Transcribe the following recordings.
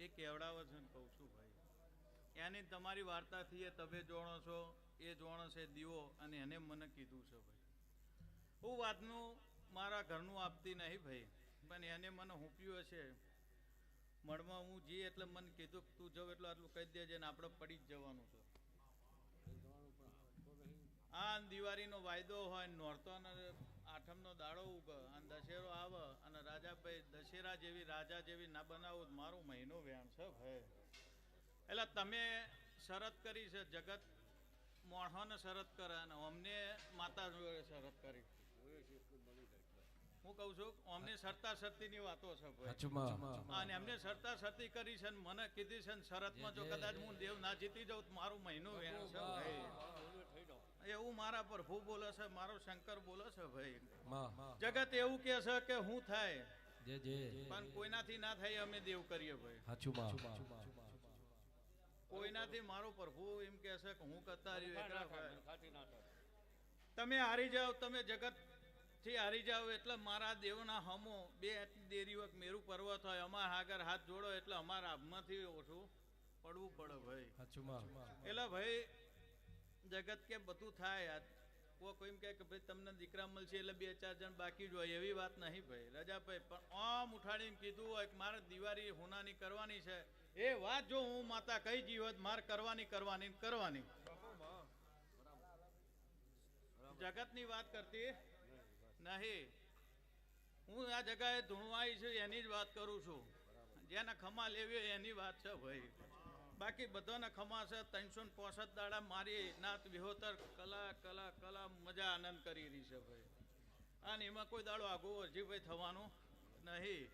એ કેવડાવે છે ને કહું છું ભાઈ, એની તમારી વાર્તાથી એ તમે જોણો છો, એ જોણો છે દીવો, અને એને મને કીધું છે ભાઈ. હું વાતનું મારા ઘરનું આપતી નહીં ભાઈ, પણ એને મને હુંપ્યું હશે મળમાં હું જી એટલે મને કીધું તું જવ એટલું આટલું કહી દેજે ને આપણે પડી જ જવાનું છે. આ દિવાળીનો વાયદો હોય, નોરતો અને આઠમનો દાડો ઉગે અને દશેરો આવે અને રાજાભાઈ દશેરા જેવી રાજા જેવી ના બનાવું મારું મહિનો વ્યાણ છે ભાઈ. એટલે તમે શરત કરી છે, જગત મોણોને શરત કરે અને અમને માતા જોડે શરત કરી. હું કહું છું અમને સરતા સરતીની વાતો છે ભાઈ, અને એમને સરતા સરતી કરી છે ને મને કીધી છે ને શરતમાં જો કદાચ હું દેવ ના જીતી જાઉં તો મારું મહિનો વ્યાણ છે ભાઈ. એવું મારા પ્રભુ બોલે છે, મારો શંકર બોલે છે ભાઈ. જગત એવું કે છે કે હું થાય પણ કોઈનાથી ના થાય અમે દેવ કરીએ ભાઈ. કોઈનાથી મારો પ્રભુ એમ કે છે કે હું કરતા રહ્યો. તમે હારી જાઓ, તમે જગત થી હારી જાઓ એટલે મારા દેવના હમો બે દેરી વખત મેરુ પર્વત હોય, અમારા આગળ હાથ જોડો એટલે અમારા આભમાંથી ઓછું પડવું પડે ભાઈ. એટલે ભાઈ જગત કે બધું થાય. કોઈ કહે કે ભાઈ તમને દીકરા મળશે એટલે 2-4 જણ બાકી જ હોય, એવી વાત નહીં ભાઈ રજાભાઈ. પણ આમ ઉઠાડીને કીધું હોય કે મારે દિવાળી હોનાની કરવાની છે, એ વાત જો હું માતા કઈ જીવત મારે કરવાની જગતની વાત કરતી નહીં. હું આ જગાએ ધૂણવાઈ છું એની જ વાત કરું છું. જેના ખમા લેવી એની વાત છે ભાઈ. બાકી બધાના ખમા છે 365 દાડા મારી નાત વિહોતર કલા કલા કલા મજા આનંદ કરી રહી છે ભાઈ. અને એમાં કોઈ દાડો આગો અરજીભાઈ થવાનું નહીં.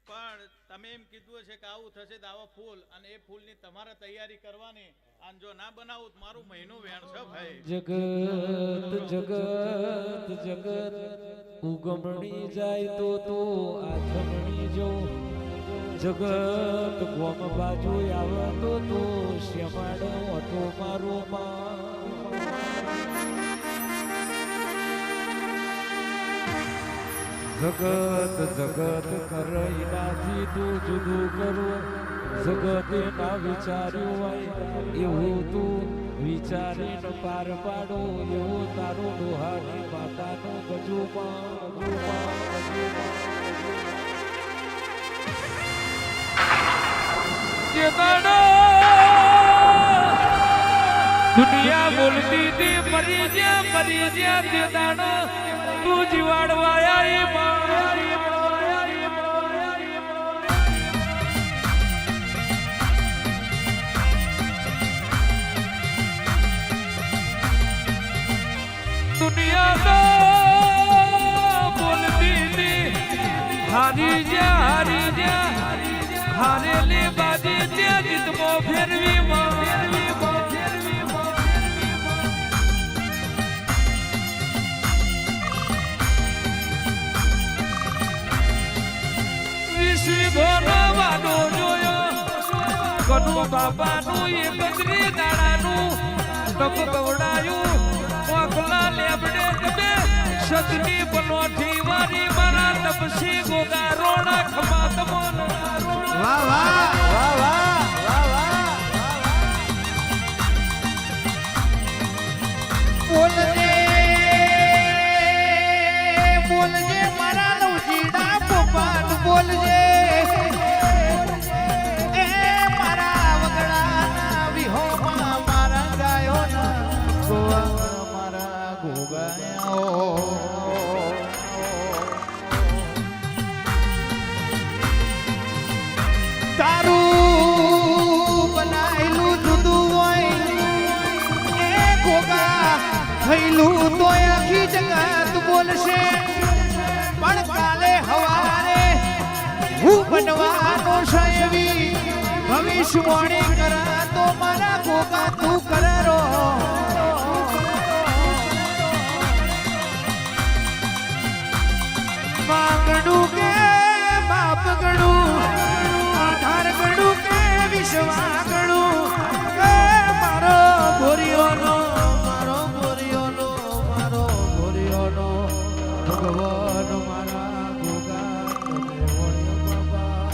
પણ તમે એમ કીધું છે કે આવું થશે તો આવા ફૂલ, અને એ ફૂલની તમારે તૈયારી કરવાની. અને જો ના બનાવું તો મારું મહિનો વેણ છે ભાઈ. જગત જગત જગત ઉગમણી જાય તો આથમણી જો, જગત ગોમ બાજુ આવે તો શ્યામાડો ઓટો મારો જગત જગત કરઈ નાથી તું જુદું કરું, જગતે ના વિચાર્યું હોય એવું તું વિચારીને પાર પાડો, એવું તારું ડોહાની માતાનું દુનિયા બોલતી હતી મરી જ્યાં તે દાડો તું જીવાડવાયા દુનિયા બોલતી હતી હારી જા હારેલી બાજી ત્યાં જીતમો ફેરવી વિશ્વી ભરવાનો જોયો કનુ બાપાનું એ ગજરી દાડાનું તપ ગવડાયું મોકલા લેબડે તમે સજની બનોઠી વારી મારા તપસી ગોગા રોડા ખમા તમોનો વાહ વાહ વાહ વાહ વાહ વાહ બોલજે મારા નવજીડા પોપાટ બોલજે એ મારા વગડાના વિહોમાં મારા ગાયોના ગોવા મારા ગોગાયો તારું બનાયેલું જુદું હોય એ ગોગા થયેલું તો આખી જગત બોલશે. પણ કાલે હવારે હું બનવાનો છે એવી ભવિષ્યવાણી કરા તો મારા ગોગા તું કરો. માગણું કે બાપ ગણું, આધાર ગણું કે વિશ્વા ગણું, મારો ભોરિયોનો ભગવાન મારા ગોગા તમે વણ્યો બાબા.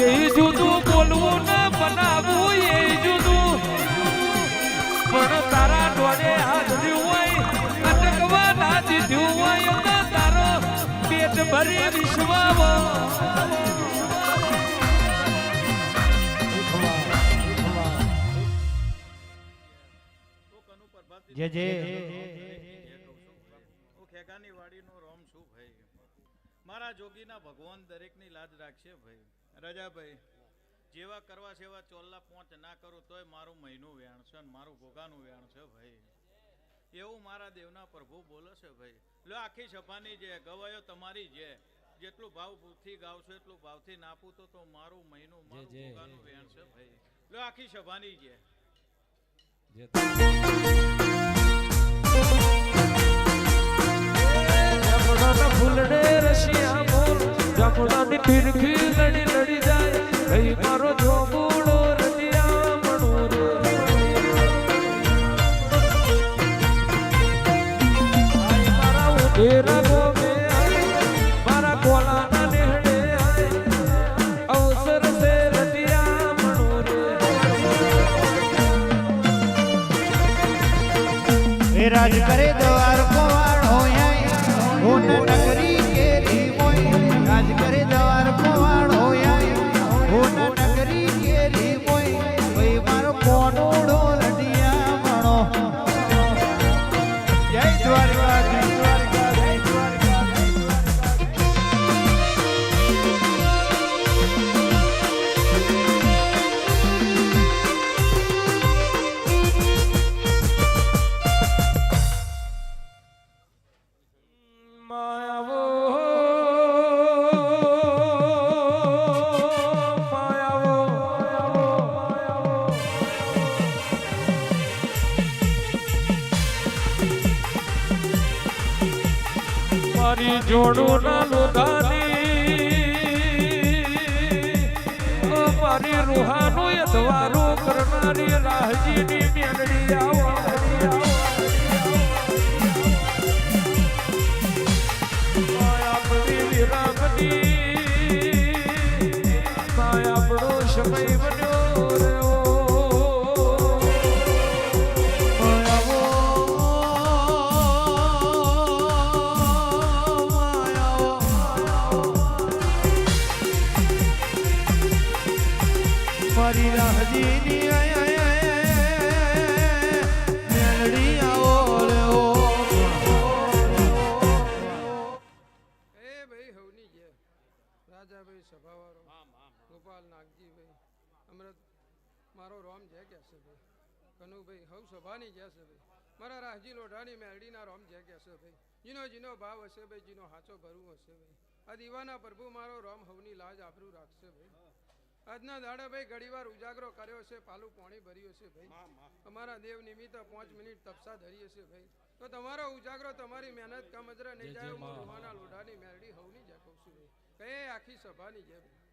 એ જુદું બોલવું ને બનાવવું એ જુદું પણ તારા ડોળે હાથ રહ્યું હોય અટકવા ના દીધું હોય તો તારો પેટ ભરી વિશ્વાવો જે જે ખેગાની વાડીનો રોમ છું ભાઈ મારા જોગીના ભગવાન દરેકની લાજ રાખશે ભાઈ રાજાભાઈ જેવા કરવા છે એવા ચોલ્લા પોંચ ના કરું તોય મારું મહિનું વ્યાણ છે અને મારું ભોગાનું વ્યાણ છે ભાઈ એવું મારા દેવના પ્રભુ બોલે છે ભાઈ લો આખી સભાની જે ગવાયો તમારી જે જેટલું ભાવથી ગાવશો એટલું ભાવથી નાપું તો મારું મહિનું મારું ભોગાનું વ્યાણ છે ભાઈ લો આખી સભાની જે ફૂલડે રશિયા બોલ જમણાની ફિરકી લડી લડી જાય ભાઈ મારો જોગુડો રતિયા મણો રે મારા ઉધેરા ગોમે મારા કોલાના નેહડે અવસર સે રતિયા મણો રે એ રાજ કરે દ્વાર કોવાળો હું નગરી કેરી મોય રાજ કરે દ્વાર કોવાળો હું નગરી કેરી મોય ભાઈ મારો કોનોડો રડિયા મણો જય દ્વારકા જય દ્વારકા જય દ્વારકા મારી જોડું ના લોધાની મારી રૂહાનું યદવારું કરનારી રાહજીની મેલડી આવો આપણી વિરામની આપણો સમય બન્યો રહ્યો મારી રાહજીની મેલડી આવો રે ઓ એ ભાઈ હવની જે રાજાભાઈ સભાવાળો ગોપાલ નાગજીભાઈ અમૃત મારો રોમ જે કે છે ભાઈ કનુભાઈ હવ સભાની જે છે ભાઈ મારા રાહજી લોઢાની મેરડીના રોમ જે કે છે ભાઈ જીનો ભાવ હશે ભાઈ જીનો હાચો ભરવું હશે ભાઈ આ દીવાના પ્રભુ મારો રોમ હવની લાજ આબરૂ રાખશે ભાઈ આજના દાડે ભાઈ ઘડીવાર ઉજાગરો કર્યો છે પાલું પાણી ભર્યું છે ભાઈ અમારા દેવ નિમિત્ત 5 મિનિટ તપસા ધરી હશે ભાઈ તો તમારો ઉજાગરો તમારી મહેનત કામજરા નહીં જાય હું રૂહાના લોઢાની મેરડી હવની જે કહું છું ભાઈ કઈ આખી સભાની જે ભાઈ